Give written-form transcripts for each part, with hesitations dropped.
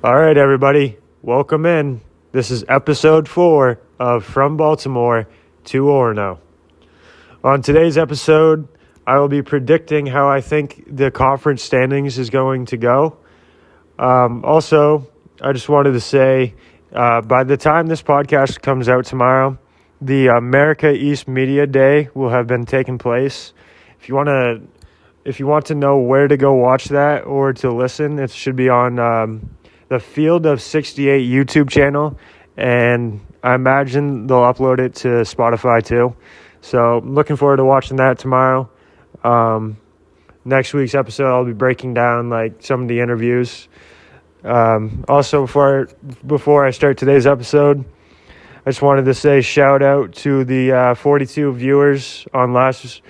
All right, everybody, welcome in. This is episode 4 of From Baltimore to Orono. On today's episode, I will be predicting how I think the conference standings is going to go. Also, I just wanted to say, by the time this podcast comes out tomorrow, the America East Media Day will have been taking place. If you want to know where to go watch that or to listen, it should be on the Field of 68 YouTube channel, and I imagine they'll upload it to Spotify too. So I'm looking forward to watching that tomorrow. Next week's episode, I'll be breaking down like some of the interviews. Also, before I start today's episode, I just wanted to say shout out to the 42 viewers on last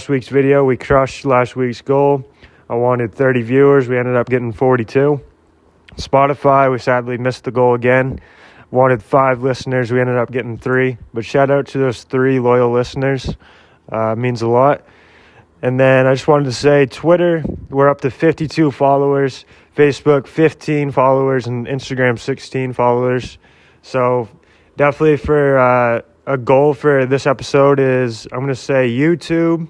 week's video. We crushed last week's goal. I wanted 30 viewers. We ended up getting 42. Spotify, we sadly missed the goal again. Wanted 5 listeners. We ended up getting 3. But shout out to those 3 loyal listeners. Means a lot. And then I just wanted to say Twitter, we're up to 52 followers. Facebook, 15 followers. And Instagram, 16 followers. So definitely for a goal for this episode is, I'm going to say YouTube,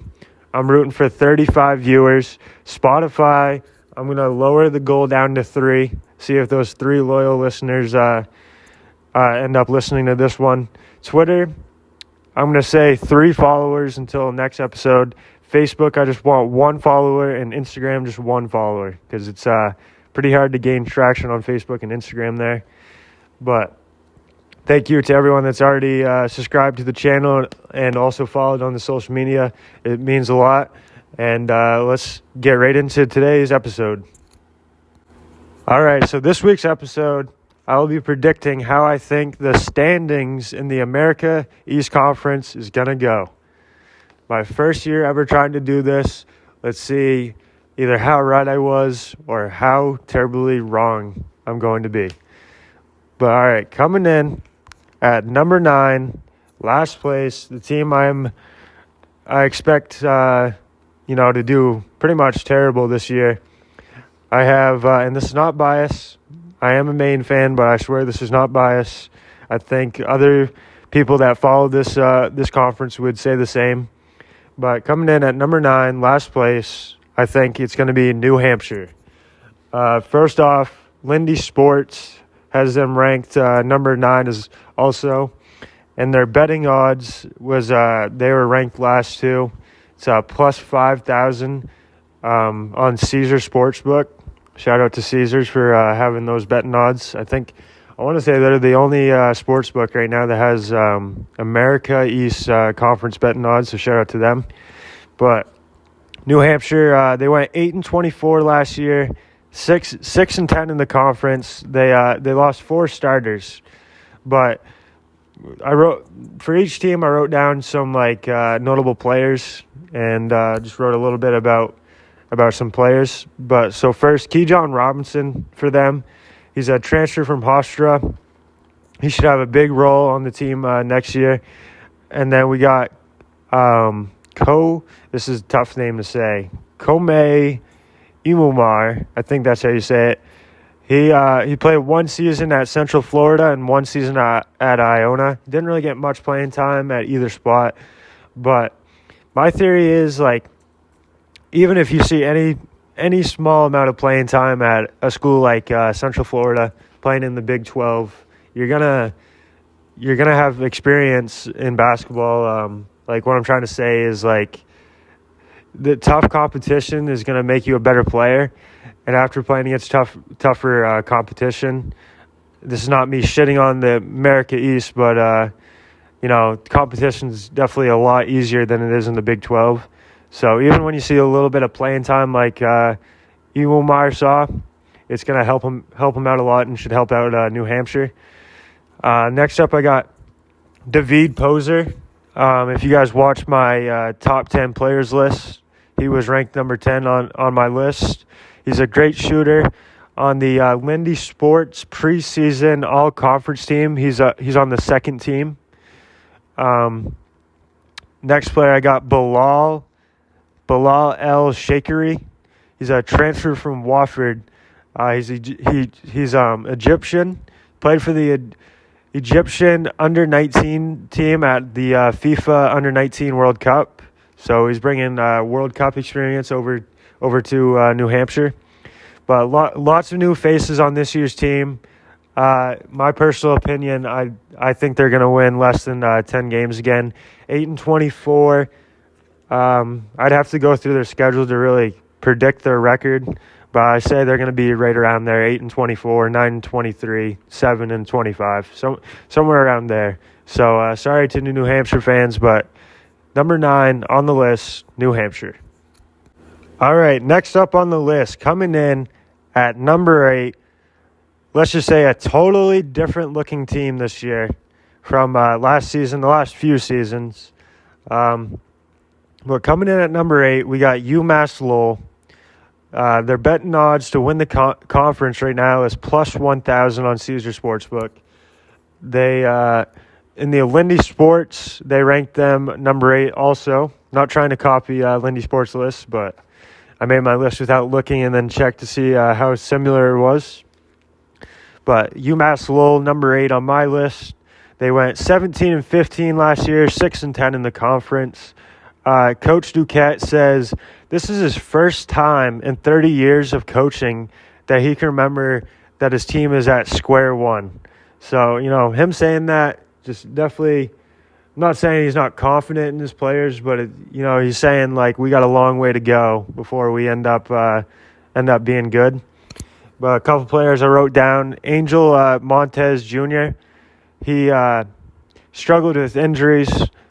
I'm rooting for 35 viewers. Spotify, I'm going to lower the goal down to 3. See if those 3 loyal listeners end up listening to this one. Twitter, I'm going to say 3 followers until next episode. Facebook, I just want 1 follower. And Instagram, just 1 follower. Because it's pretty hard to gain traction on Facebook and Instagram there. But thank you to everyone that's already subscribed to the channel and also followed on the social media. It means a lot. And let's get right into today's episode. All right, so this week's episode, I will be predicting how I think the standings in the America East Conference is going to go. My first year ever trying to do this. Let's see either how right I was or how terribly wrong I'm going to be. But all right, coming in at number 9, last place, the team I expect to do pretty much terrible this year. I have, and this is not bias, I am a Maine fan, but I swear this is not bias. I think other people that follow this conference would say the same. But coming in at number 9, last place, I think it's going to be New Hampshire. First off, Lindy Sports has them ranked number 9 as also. And their betting odds was they were ranked last too. It's plus 5,000 on Caesar Sportsbook. Shout out to Caesars for having those betting odds. I want to say they're the only sports book right now that has America East Conference betting odds, so shout out to them. But New Hampshire, they went 8-24 last year, 6-10 in the conference. They lost 4 starters, but for each team I wrote down some notable players and just wrote a little bit about some players. But so first, Keyshawn Robinson for them. He's a transfer from Hofstra. He should have a big role on the team next year. And then we got this is a tough name to say, Kome Imumar. I think that's how you say it. He played 1 season at Central Florida and 1 season at Iona. Didn't really get much playing time at either spot. But my theory is, even if you see any small amount of playing time at a school like Central Florida, playing in the Big 12, you're gonna have experience in basketball. What I'm trying to say is the tough competition is gonna make you a better player. And after playing against tougher competition, this is not me shitting on the America East, but competition is definitely a lot easier than it is in the Big 12. So even when you see a little bit of playing time like Iwomar saw, it's going to help him out a lot and should help out New Hampshire. Next up, I got David Poser. If you guys watch my top 10 players list, he was ranked number 10 on my list. He's a great shooter. On the Lindy Sports preseason all-conference team, he's on the second team. Next player, I got Bilal El Shakiri. He's a transfer from Wofford. He's Egyptian. Played for the Egyptian under-19 team at the FIFA under-19 World Cup. So he's bringing World Cup experience over to New Hampshire. But lots of new faces on this year's team. My personal opinion, I think they're going to win less than 10 games again. 8-24. I'd have to go through their schedule to really predict their record, but I say they're going to be right around there: 8-24, 9-23, 7-25, so somewhere around there. So sorry to New Hampshire fans, but number 9 on the list, New Hampshire. All right, next up on the list, coming in at number 8. Let's just say a totally different looking team this year from last season, the last few seasons. But coming in at number 8, we got UMass Lowell. Their betting odds to win the conference right now is plus 1,000 on Caesar Sportsbook. They in the Lindy Sports, they ranked them number 8 also. Not trying to copy Lindy Sports list, but I made my list without looking and then checked to see how similar it was. But UMass Lowell, number 8 on my list. They went 17-15 last year, 6-10 in the conference. Coach Duquette says this is his first time in 30 years of coaching that he can remember that his team is at square one. So, him saying that just definitely, I'm not saying he's not confident in his players, but, he's saying, we got a long way to go before we end up being good. But a couple players I wrote down. Angel Montez Jr., he struggled with injuries,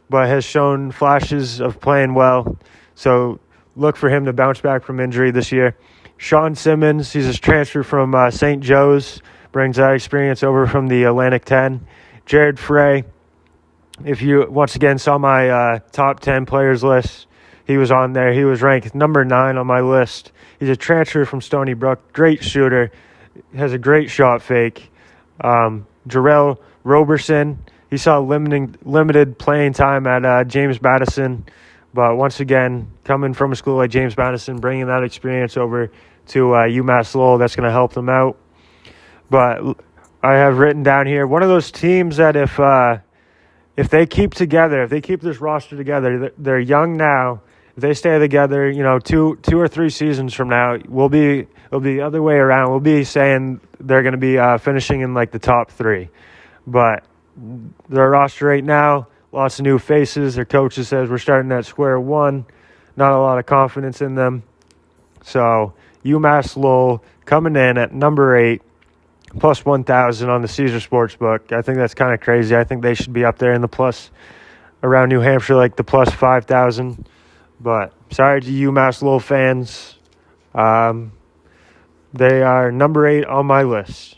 but has shown flashes of playing well. So look for him to bounce back from injury this year. Sean Simmons, he's a transfer from St. Joe's, brings that experience over from the Atlantic 10. Jared Frey, if you once again saw my top 10 players list, he was on there. He was ranked number 9 on my list. He's a transfer from Stony Brook, great shooter, has a great shot fake. Jarrell Roberson, he saw limited playing time at James Madison, but once again, coming from a school like James Madison, bringing that experience over to UMass Lowell, that's going to help them out. But I have written down here, one of those teams that if they keep together, if they keep this roster together, they're young now. If they stay together, 2 or 3 seasons from now, it'll be the other way around. We'll be saying they're going to be finishing in the top 3. But their roster right now, lots of new faces. Their coaches says we're starting at square one. Not a lot of confidence in them. So UMass Lowell coming in at number 8, plus 1,000 on the Caesar Sportsbook. I think that's kind of crazy. I think they should be up there in the plus around New Hampshire, the plus 5,000. But sorry to UMass Lowell fans. They are number 8 on my list.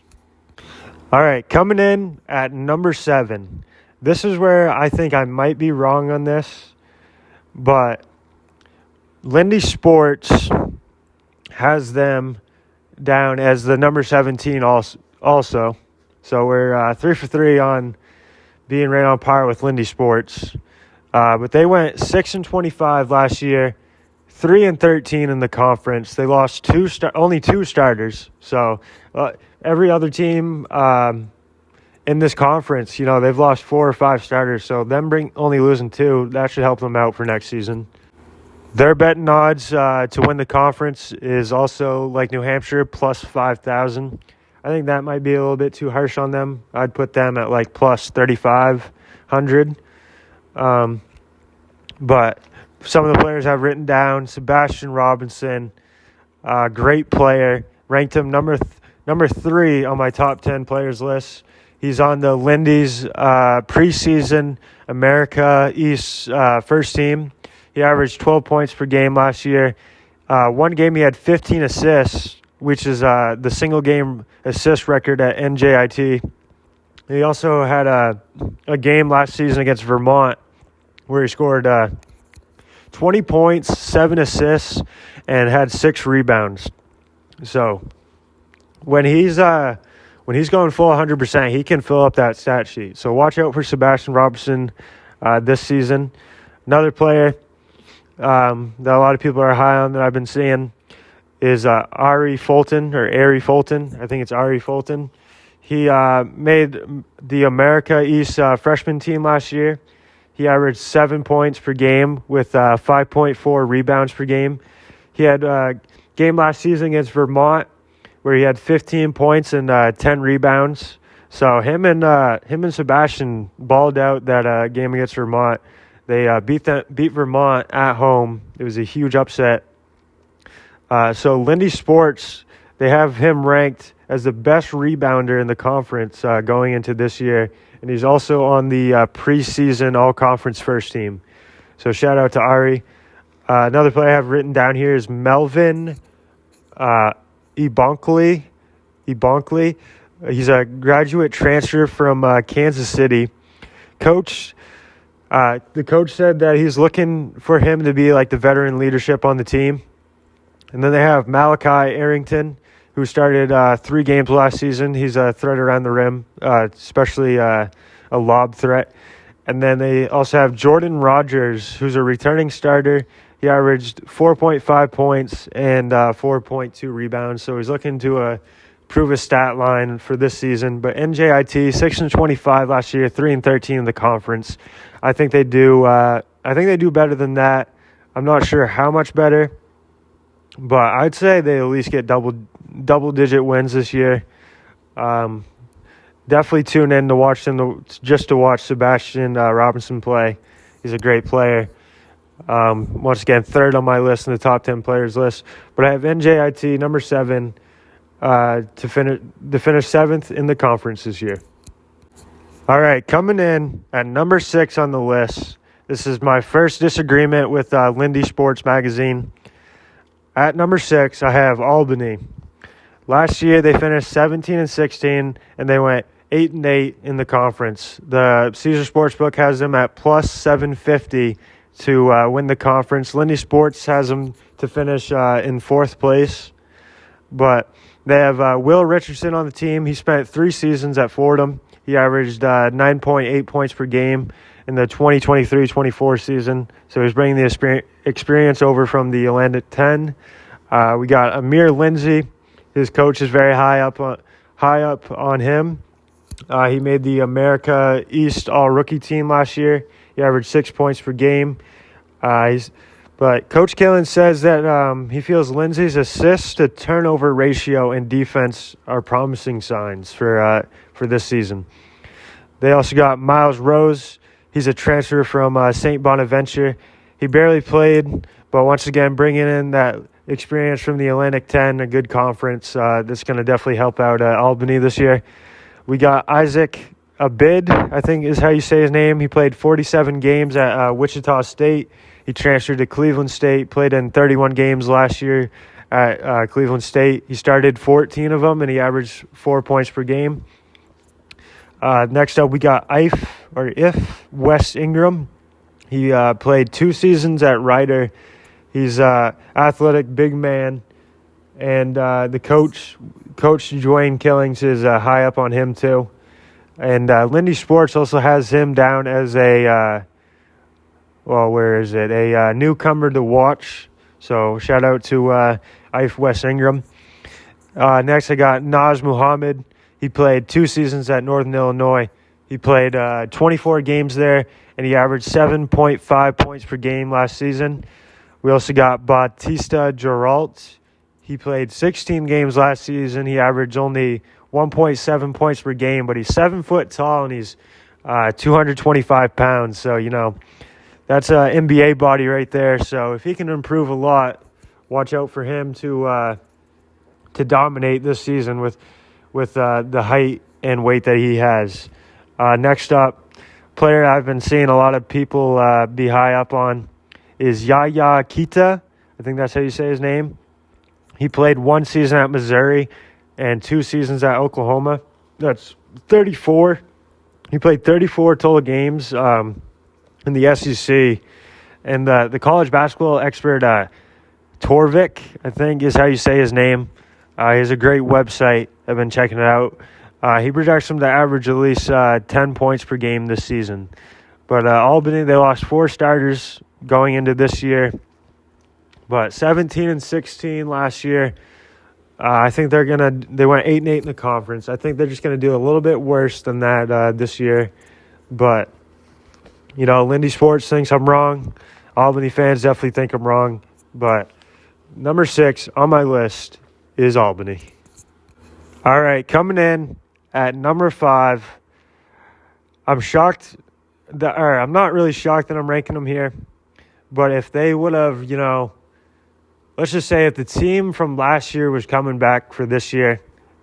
All right, coming in at number 7. This is where I think I might be wrong on this, but Lindy Sports has them down as the number 17 also. So we're 3 for 3 on being right on par with Lindy Sports. But they went 6-25 last year, 3-13 in the conference. They lost only 2 starters. So every other team in this conference, they've lost 4 or 5 starters. So them only losing 2, that should help them out for next season. Their betting odds to win the conference is also like New Hampshire, plus 5,000. I think that might be a little bit too harsh on them. I'd put them at plus 3,500. But some of the players I've written down: Sebastian Robinson, great player, ranked him number 3 on my top 10 players list. He's on the Lindy's preseason America East first team. He averaged 12 points per game last year. One game he had 15 assists, which is the single game assist record at NJIT. He also had a game last season against Vermont where he scored 20 points, 7 assists, and had 6 rebounds. So when he's going full 100%, he can fill up that stat sheet. So watch out for Sebastian Robinson this season. Another player that a lot of people are high on that I've been seeing is Ari Fulton, or Ari Fulton. I think it's Ari Fulton. He made the America East freshman team last year. He averaged 7 points per game with 5.4 rebounds per game. He had a game last season against Vermont where he had 15 points and 10 rebounds. So him and Sebastian balled out that game against Vermont. They beat Vermont at home. It was a huge upset. So Lindy Sports, they have him ranked as the best rebounder in the conference going into this year. And he's also on the preseason all-conference first team. So shout out to Ari. Another player I have written down here is Melvin Ebonkly. He's a graduate transfer from Kansas City. The coach said that he's looking for him to be like the veteran leadership on the team. And then they have Malachi Arrington, who started 3 games last season. He's a threat around the rim, especially a lob threat. And then they also have Jordan Rogers, who's a returning starter. He averaged 4.5 points and 4.2 rebounds. So he's looking to improve his stat line for this season. But NJIT, 6-25 last year, 3-13 in the conference. I think they do. I think they do better than that. I'm not sure how much better, but I'd say they at least get double-digit wins this year. Definitely tune in to watch them, just to watch Sebastian Robinson play. He's a great player. Once again, third on my list in the top 10 players list. But I have NJIT number 7 to finish 7th in the conference this year. All right, coming in at number 6 on the list. This is my first disagreement with Lindy Sports Magazine. At number 6, I have Albany. Last year, they finished 17-16, and they went 8-8 in the conference. The Caesar Sportsbook has them at plus 750 to win the conference. Lindy Sports has them to finish in 4th place. But they have Will Richardson on the team. He spent 3 seasons at Fordham. He averaged 9.8 points per game in the 2023-24 season. So he's bringing the experience over from the Atlantic 10. We got Amir Lindsay. His coach is very high up on him. He made the America East All-Rookie team last year. He averaged 6 points per game. But Coach Killen says that he feels Lindsay's assist-to-turnover ratio and defense are promising signs for this season. They also got Miles Rose. He's a transfer from St. Bonaventure. He barely played, but once again, bringing in that experience from the Atlantic 10, a good conference, that's going to definitely help out Albany this year. We got Isaac Abid, I think is how you say his name. He played 47 games at Wichita State. He transferred to Cleveland State, played in 31 games last year at Cleveland State. He started 14 of them, and he averaged 4 points per game. Next up, we got If Wes Ingram. He played 2 seasons at Rider. He's athletic, big man, and the coach Dwayne Killings, is high up on him too. And Lindy Sports also has him down as a newcomer to watch. So shout out to Wes Ingram. Next, I got Naz Muhammad. He played 2 seasons at Northern Illinois. He played 24 games there, and he averaged 7.5 points per game last season. We also got Bautista Geralt. He played 16 games last season. He averaged only 1.7 points per game, but he's 7 foot tall, and he's 225 pounds. So, that's an NBA body right there. So if he can improve a lot, watch out for him to dominate this season with the height and weight that he has. Next up, player I've been seeing a lot of people be high up on is Yaya Kita. I think that's how you say his name. He played 1 season at Missouri and 2 seasons at Oklahoma. That's 34. He played 34 total games in the SEC. And the college basketball expert, Torvik, I think is how you say his name. He has a great website. I've been checking it out. He projects him to average at least 10 points per game this season. But Albany, they lost 4 starters going into this year. But 17-16 last year. I think they went 8-8 in the conference. I think they're just going to do a little bit worse than that this year. But, Lindy Sports thinks I'm wrong. Albany fans definitely think I'm wrong. But number 6 on my list is Albany. All right, coming in at number 5. I'm shocked. I'm not really shocked that I'm ranking them here. But if they would have, let's just say if the team from last year was coming back for this year,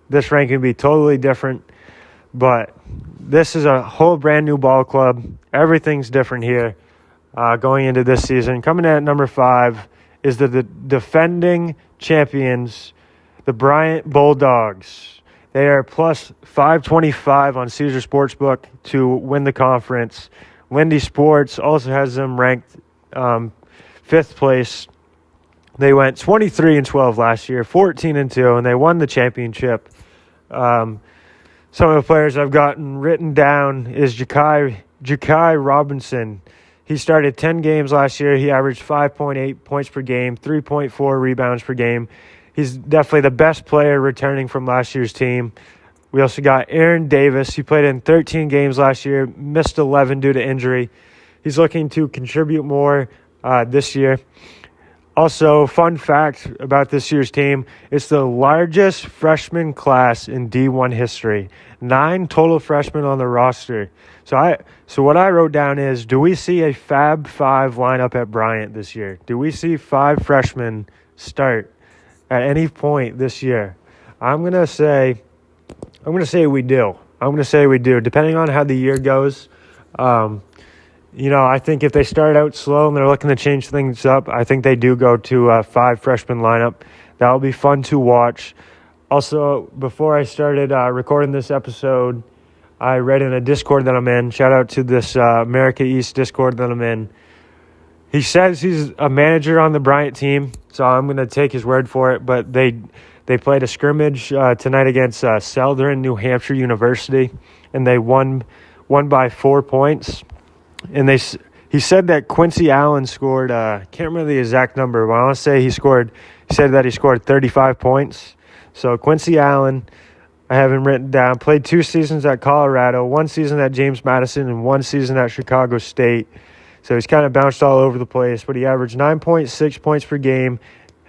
this ranking would be totally different. But this is a whole brand new ball club. Everything's different here going into this season. Coming in at number 5 is the defending champions, the Bryant Bulldogs. They are plus 525 on Caesar Sportsbook to win the conference. Lindy Sports also has them ranked 5th place. They went 23-12 last year, 14-2, and they won the championship. Some of the players I've gotten written down is Ja'Kai Robinson. He started 10 games last year. He averaged 5.8 points per game, 3.4 rebounds per game. He's definitely the best player returning from last year's team. We also got Aaron Davis. He played in 13 games last year, missed 11 due to injury. He's looking to contribute more this year. Also, fun fact about this year's team, it's the largest freshman class in D1 history. 9 total freshmen on the roster. So what I wrote down is, do we see a Fab 5 lineup at Bryant this year? Do we see 5 freshmen start at any point this year? I'm going to say we do. Depending on how the year goes. I think if they start out slow and they're looking to change things up, I think they do go to a 5 freshman lineup. That will be fun to watch. Also, before I started recording this episode, I read in a Discord that I'm in. Shout out to this America East Discord that I'm in. He says he's a manager on the Bryant team, so I'm going to take his word for it. But they played a scrimmage tonight against Selden, New Hampshire University, and they won by 4 points. And he said that Quincy Allen scored, can't remember the exact number, but I want to say he said that he scored 35 points. So Quincy Allen, I have him written down, played 2 seasons at Colorado, 1 season at James Madison, and 1 season at Chicago State. So he's kind of bounced all over the place, but he averaged 9.6 points per game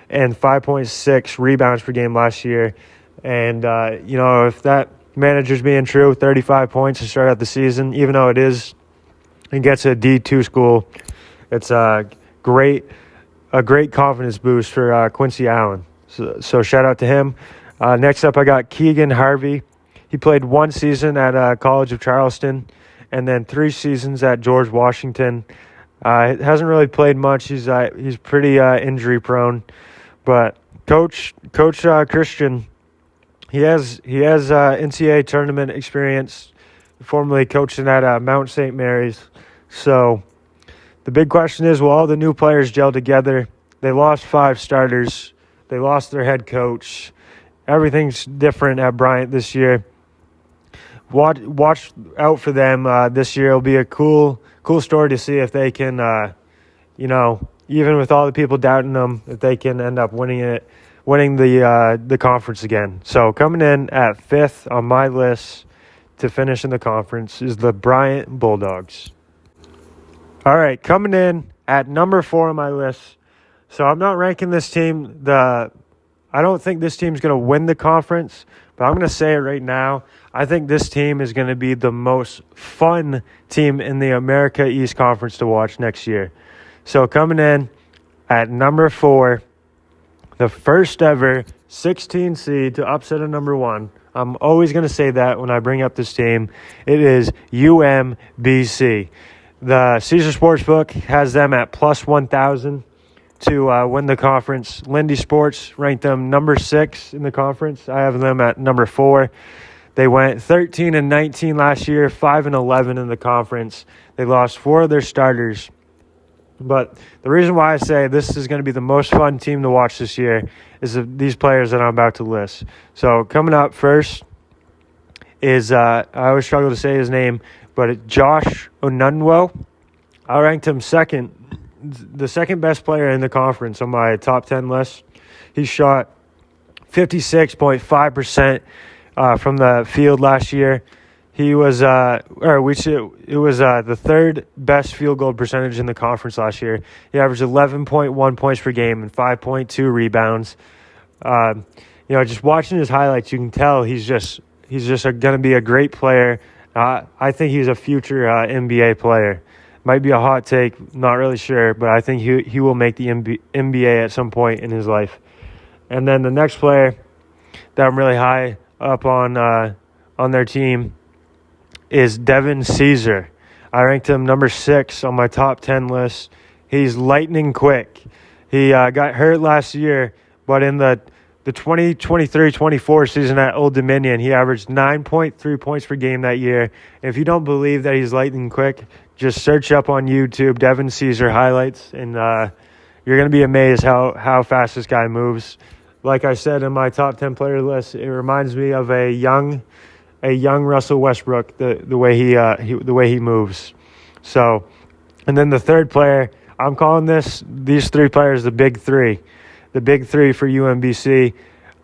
and 5.6 rebounds per game last year. And, if that manager's being true, 35 points to start out the season, even though it gets a D2 school, it's a great confidence boost for Quincy Allen. So shout out to him. Next up, I got Keegan Harvey. He played 1 season at College of Charleston and then 3 seasons at George Washington. Hasn't really played much. He's pretty injury prone, but Coach Christian, he has NCAA tournament experience, formerly coaching at Mount St. Mary's. So the big question is, will all the new players gel together? They lost 5 starters. They lost their head coach. Everything's different at Bryant this year. Watch out for them this year. It'll be a cool story to see if they can, even with all the people doubting them, if they can end up winning the conference again. So coming in at 5th on my list to finish in the conference is the Bryant Bulldogs. All right, coming in at number 4 on my list. So I'm not ranking this team. I don't think this team's going to win the conference, but I'm going to say it right now. I think this team is going to be the most fun team in the America East Conference to watch next year. So coming in at number 4, the first ever 16 seed to upset a number 1. I'm always going to say that when I bring up this team. It is UMBC. The Caesar Sportsbook has them at plus 1,000 to win the conference. Lindy Sports ranked them number 6 in the conference. I have them at number 4. They went 13-19 last year, 5-11 in the conference. They lost 4 of their starters. But the reason why I say this is going to be the most fun team to watch this year is these players that I'm about to list. So coming up first is, I always struggle to say his name, but Josh Onunwo. I ranked him 2nd the second best player in the conference on my top 10 list. He shot 56.5% from the field last year. He was, the third best field goal percentage in the conference last year. He averaged 11.1 points per game and 5.2 rebounds. Just watching his highlights, you can tell he's just going to be a great player. I think he's a future NBA player. Might be a hot take, not really sure, but I think he will make the NBA at some point in his life. And then the next player that I'm really high up on their team is Devin Caesar. I ranked him number 6 on my top 10 list. He's lightning quick. He got hurt last year, but in the 2023-24 season at Old Dominion, he averaged 9.3 points per game that year. And if you don't believe that he's lightning quick, just search up on YouTube Devin Caesar highlights, and you're going to be amazed how fast this guy moves. Like I said in my top 10 player list, it reminds me of a young Russell Westbrook, the way he moves. So, and then the third player, I'm calling these three players the big three for UMBC.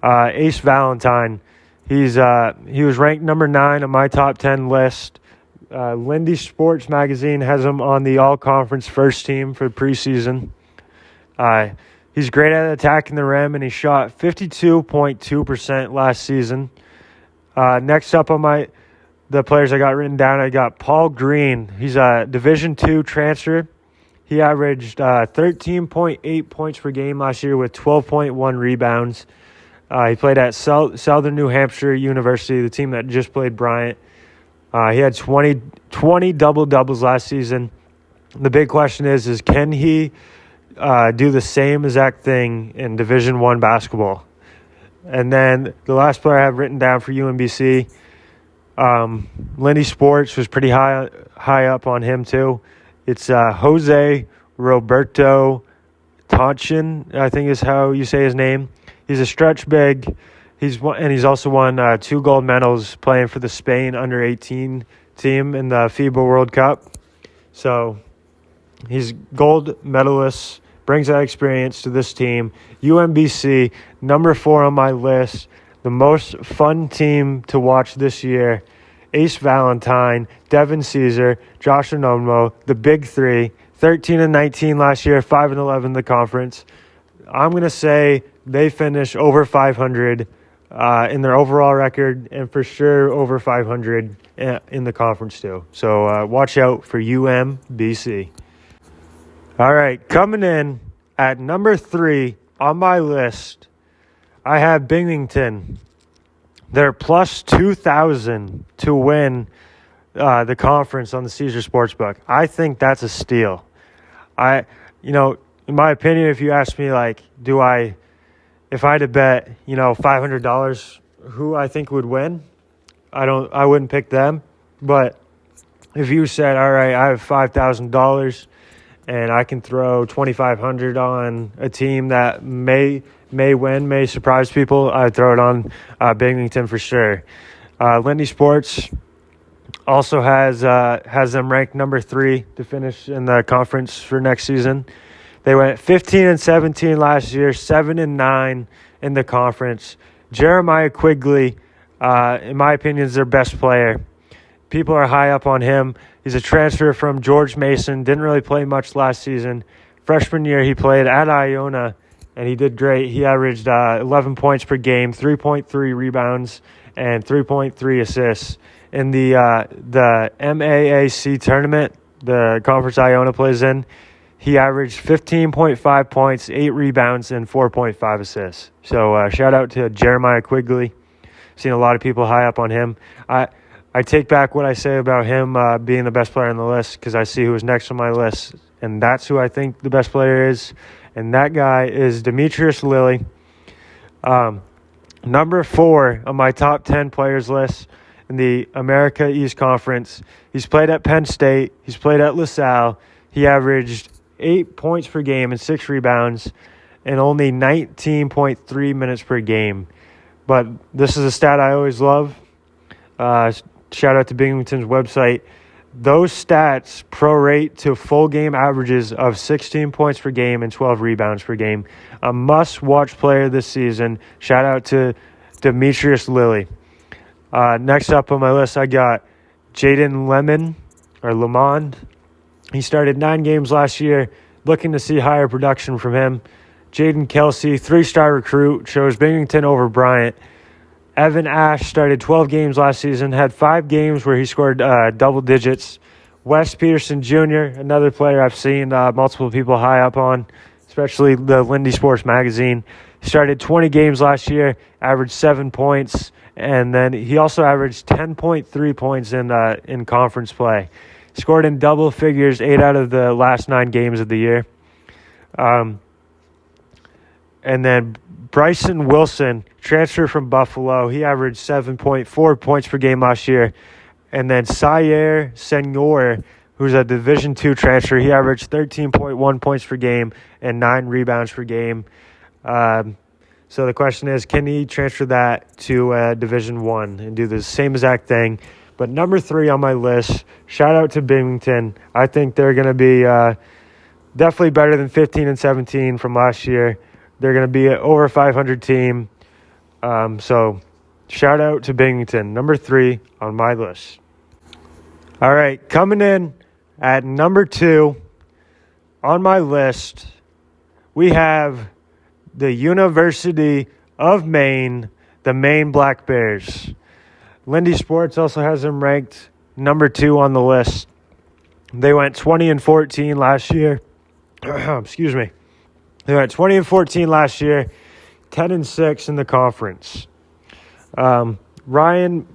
Ace Valentine, he was ranked number 9 on my top 10 list. Lindy Sports Magazine has him on the all-conference first team for preseason. He's great at attacking the rim, and he shot 52.2% last season. Next up on the players I got written down, I got Paul Green. He's a Division II transfer. He averaged 13.8 points per game last year with 12.1 rebounds. He played at Southern New Hampshire University, the team that just played Bryant. He had 20 double-doubles last season. The big question is can he do the same exact thing in Division I basketball? And then the last player I have written down for UMBC, Lindy Sports was pretty high up on him too. It's Jose Roberto Tonchin, I think is how you say his name. He's a stretch big. He's also won 2 gold medals playing for the Spain under-18 team in the FIBA World Cup. So he's gold medalist, brings that experience to this team. UMBC, number 4 on my list, the most fun team to watch this year. Ace Valentine, Devin Caesar, Josh Onomwo, the big three, 13-19 last year, 5-11 in the conference. I'm going to say they finish over 500 in their overall record, and for sure over 500 in the conference too. So watch out for UMBC. All right, coming in at number 3 on my list, I have Binghamton. They're plus 2,000 to win the conference on the Caesar Sportsbook. I think that's a steal. In my opinion, if you ask me, if I had to bet, $500, who I think would win, I wouldn't pick them. But if you said, all right, I have $5,000 and I can throw $2,500 on a team that may win, may surprise people, I'd throw it on Binghamton for sure. Lindy Sports also has them ranked number 3 to finish in the conference for next season. They went 15-17 last year, 7-9 in the conference. Jeremiah Quigley, in my opinion, is their best player. People are high up on him. He's a transfer from George Mason. Didn't really play much last season. Freshman year, he played at Iona, and he did great. He averaged 11 points per game, 3.3 rebounds, and 3.3 assists. In the MAAC tournament, the conference Iona plays in, he averaged 15.5 points, 8 rebounds, and 4.5 assists. So shout out to Jeremiah Quigley. Seen a lot of people high up on him. I take back what I say about him being the best player on the list because I see who's next on my list, and that's who I think the best player is, and that guy is Demetrius Lilly. Number 4 on my top 10 players list in the America East Conference. He's played at Penn State. He's played at LaSalle. He averaged 8 points per game and 6 rebounds and only 19.3 minutes per game. But this is a stat I always love. Shout out to Binghamton's website. those stats prorate to full game averages of 16 points per game and 12 rebounds per game. A must-watch player this season. Shout out to Demetrius Lilly. Next up on my list, I got Jaden Lemond. He started 9 games last year. Looking to see higher production from him. Jaden Kelsey, 3-star recruit, chose Binghamton over Bryant. Evan Ash started 12 games last season, had 5 games where he scored double digits. Wes Peterson Jr., another player I've seen multiple people high up on, especially the Lindy Sports Magazine. He started 20 games last year, averaged 7 points, and then he also averaged 10.3 points in conference play. Scored in double figures 8 out of the last 9 games of the year. And then Bryson Wilson, transfer from Buffalo. He averaged 7.4 points per game last year. And then Syer Senor, who's a Division II transfer, he averaged 13.1 points per game and 9 rebounds per game. So the question is, can he transfer that to Division I and do the same exact thing? But number 3 on my list, shout out to Binghamton. I think they're going to be definitely better than 15 and 17 from last year. They're going to be an over 500 team. So shout out to Binghamton, number 3 on my list. All right, coming in at number 2 on my list, we have the University of Maine, the Maine Black Bears. Lindy Sports also has them ranked number 2 on the list. They went 20 and 14 last year. Excuse me. They went 20 and 14 last year, 10 and 6 in the conference. Ryan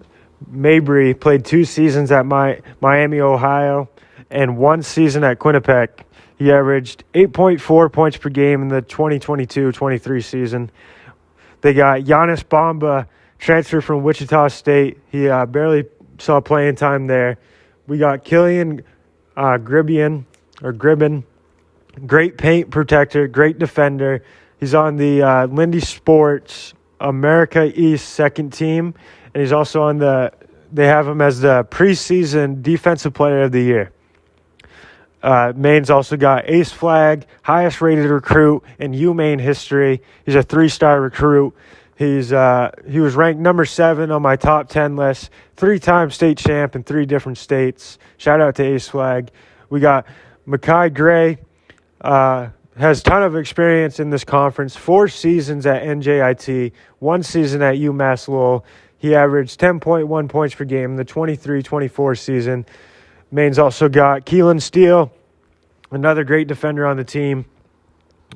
Mabry played 2 seasons at Miami, Ohio, and 1 season at Quinnipiac. He averaged 8.4 points per game in the 2022-23 season. They got Giannis Bamba, transfer from Wichita State. He barely saw playing time there. We got Killian Gribben, great paint protector, great defender. He's on the Lindy Sports America East second team, and he's also they have him as the preseason defensive player of the year. Maine's also got ace flag, highest rated recruit in UMaine history. He's a 3-star recruit. He was ranked number 7 on my top 10 list, 3-time state champ in 3 different states. Shout out to ace flag. We got Makai Gray, has a ton of experience in this conference, 4 seasons at NJIT, 1 season at UMass Lowell. He averaged 10.1 points per game in the 23-24 season. Maine's also got Keelan Steele, another great defender on the team.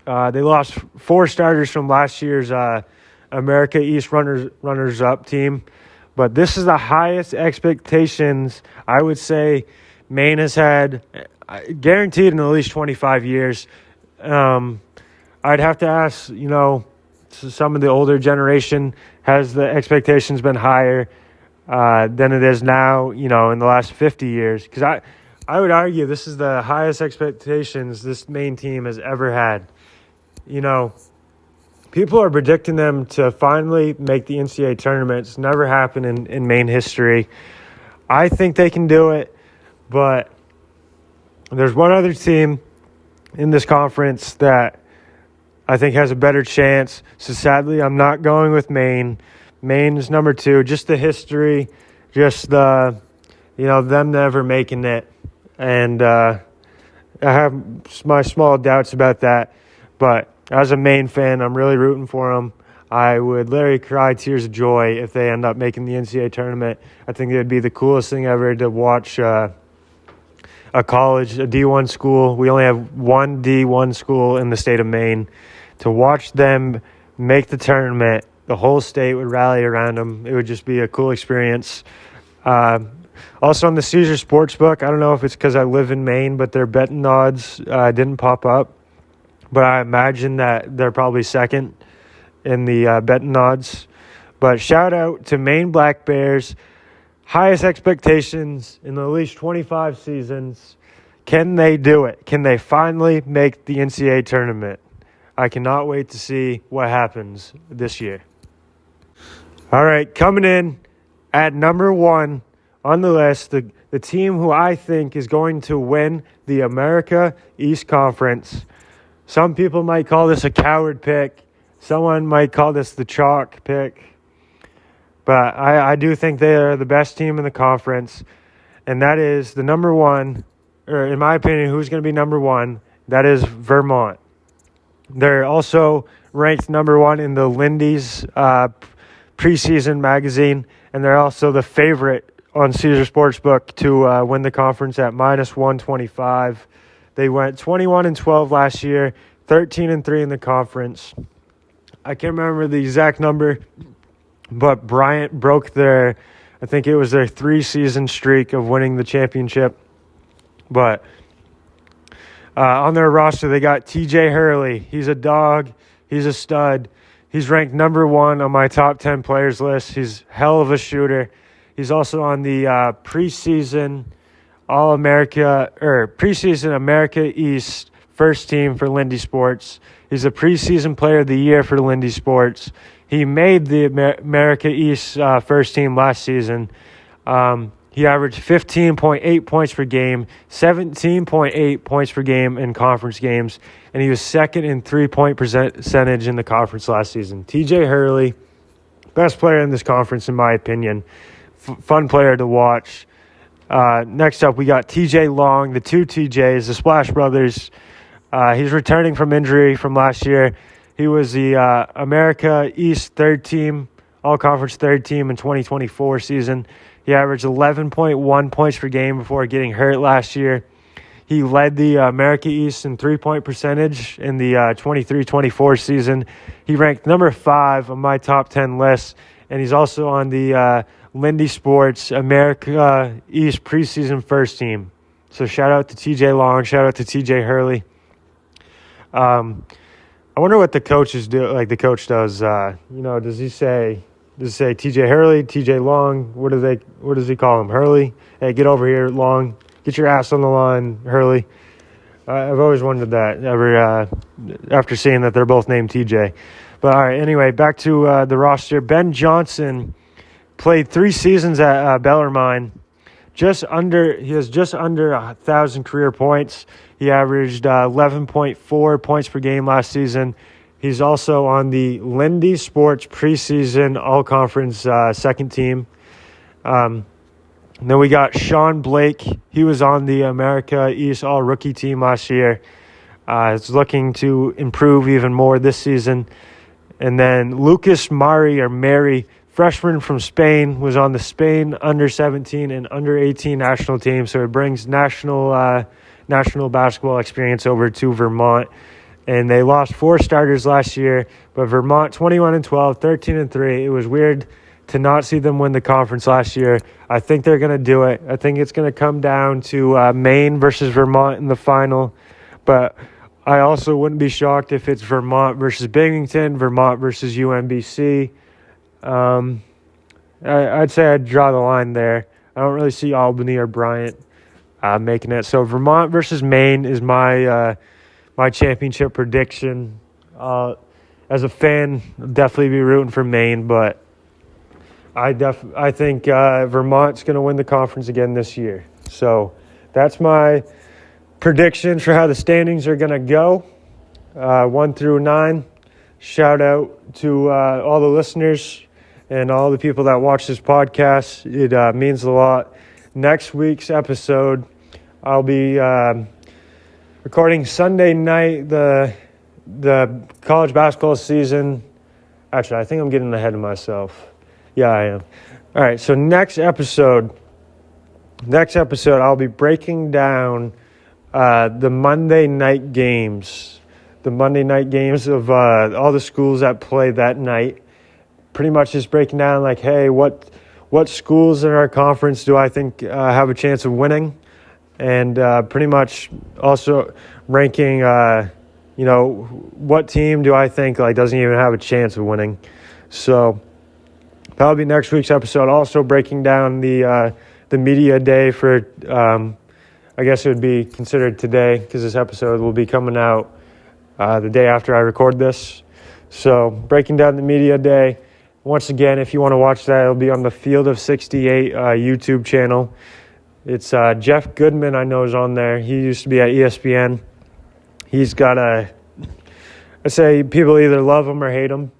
They lost 4 starters from last year's America East runners-up team. But this is the highest expectations I would say Maine has had, guaranteed in at least 25 years. I'd have to ask, some of the older generation, has the expectations been higher than it is now, in the last 50 years? Because I would argue this is the highest expectations this Maine team has ever had. People are predicting them to finally make the NCAA tournament. It's never happened in Maine history. I think they can do it, but there's one other team in this conference that I think has a better chance. So sadly, I'm not going with Maine. Maine's number 2. Just the history, just the, them never making it. And I have my small doubts about that. But as a Maine fan, I'm really rooting for them. I would literally cry tears of joy if they end up making the NCAA tournament. I think it would be the coolest thing ever to watch a college, a D1 school. We only have one D1 school in the state of Maine. To watch them make the tournament, the whole state would rally around them. It would just be a cool experience. Also on the Caesar Sportsbook, I don't know if it's because I live in Maine, but their betting odds didn't pop up. But I imagine that they're probably second in the betting odds. But shout out to Maine Black Bears. Highest expectations in at least 25 seasons. Can they do it? Can they finally make the NCAA tournament? I cannot wait to see what happens this year. All right, coming in at number 1 on the list, the team who I think is going to win the America East Conference. Some people might call this a coward pick. Someone might call this the chalk pick. But I do think they are the best team in the conference. And that is the number one, or in my opinion, who's going to be number one? That is Vermont. They're also ranked number one in the Lindy's preseason magazine, and they're also the favorite on Caesar Sportsbook to win the conference at -125. They went 21-12 last year, 13-3 in the conference. I can't remember the exact number, but Bryant broke their 3-season streak of winning the championship. But on their roster, they got TJ Hurley. He's a dog. He's a stud. He's ranked number one on my top 10 players list. He's hell of a shooter. He's also on the preseason America East first team for Lindy Sports. He's a preseason player of the year for Lindy Sports. He made the America East first team last season. He averaged 15.8 points per game, 17.8 points per game in conference games, and he was second in three-point percentage in the conference last season. TJ Hurley, best player in this conference, in my opinion. Fun player to watch. Next up, we got TJ Long, the two TJs, the Splash Brothers. He's returning from injury from last year. He was the America East third team, all-conference third team in 2024 season. He averaged 11.1 points per game before getting hurt last year. He led the America East in three-point percentage in the 23-24 season. He ranked number 5 on my top 10 list, and he's also on the Lindy Sports America East preseason first team. So shout out to TJ Long, shout out to TJ Hurley. I wonder what the coaches do. Like the coach does. Does he say TJ Hurley, TJ Long? What does he call him? Hurley? Hey, get over here, Long. Get your ass on the line, Hurley. I've always wondered that after seeing that they're both named TJ. But all right, anyway, back to the roster. Ben Johnson played 3 seasons at Bellarmine. He has just under 1,000 career points. He averaged 11.4 points per game last season. He's also on the Lindy Sports preseason all-conference second team. Then we got Sean Blake. He was on the America East all-rookie team last year. He's looking to improve even more this season. And then Lucas Mary, freshman from Spain, was on the Spain under-17 and under-18 national team, so it brings national basketball experience over to Vermont. And they lost 4 starters last year, but Vermont 21-12, 13-3. It was weird to not see them win the conference last year. I think they're going to do it. I think it's going to come down to Maine versus Vermont in the final, but I also wouldn't be shocked if it's Vermont versus Binghamton, Vermont versus UMBC. I'd say I'd draw the line there. I don't really see Albany or Bryant making it. So Vermont versus Maine is my championship prediction. As a fan, I'll definitely be rooting for Maine, but I think Vermont's going to win the conference again this year. So that's my prediction for how the standings are going to go, 1 through 9. Shout out to all the listeners and all the people that watch this podcast. It means a lot. Next week's episode, I'll be recording Sunday night, the college basketball season. Actually, I think I'm getting ahead of myself. Yeah, I am. All right, so next episode, I'll be breaking down the Monday night games. The Monday night games of all the schools that play that night. Pretty much just breaking down like, hey, what schools in our conference do I think have a chance of winning? And pretty much also ranking, what team do I think doesn't even have a chance of winning. So that'll be next week's episode. Also breaking down the media day for, I guess it would be considered today because this episode will be coming out the day after I record this. So breaking down the media day Once again, if you want to watch that, it'll be on the Field of 68 YouTube channel. It's Jeff Goodman, I know, is on there. He used to be at ESPN. He's got I say people either love him or hate him.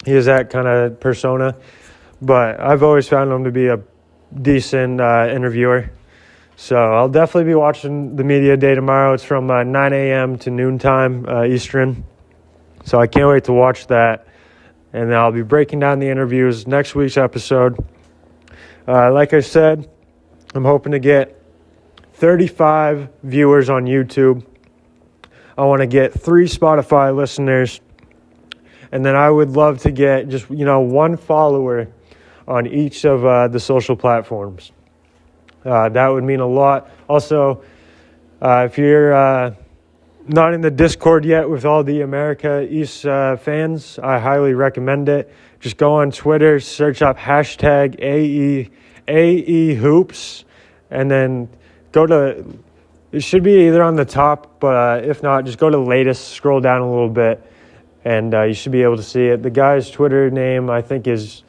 He is that kind of persona. But I've always found him to be a decent interviewer. So I'll definitely be watching the media day tomorrow. It's from 9 a.m. to noontime Eastern. So I can't wait to watch that. And then I'll be breaking down the interviews next week's episode. Like I said, I'm hoping to get 35 viewers on YouTube. I want to get 3 Spotify listeners. And then I would love to get just, 1 follower on each of the social platforms. That would mean a lot. Also, if you're not in the Discord yet with all the America East fans, I highly recommend it. Just go on Twitter, search up hashtag AE Hoops, and then go to, it should be either on the top, but if not, just go to latest, scroll down a little bit, and you should be able to see it. The guy's Twitter name, I think, is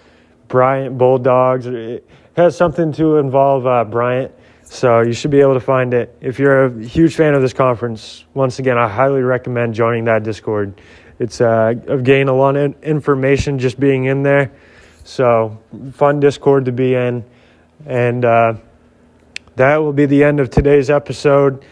Bryant Bulldogs. It has something to involve Bryant. So you should be able to find it. If you're a huge fan of this conference, once again, I highly recommend joining that Discord. It's I've gained a lot of information just being in there. So fun Discord to be in. And that will be the end of today's episode.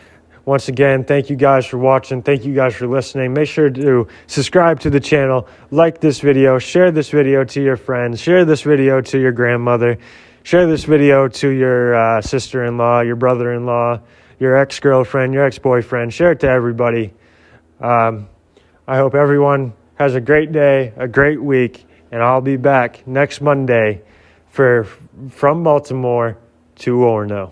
Once again, thank you guys for watching. Thank you guys for listening. Make sure to subscribe to the channel, like this video, share this video to your friends, share this video to your grandmother. Share this video to your sister-in-law, your brother-in-law, your ex-girlfriend, your ex-boyfriend. Share it to everybody. I hope everyone has a great day, a great week, and I'll be back next Monday from Baltimore to Orono.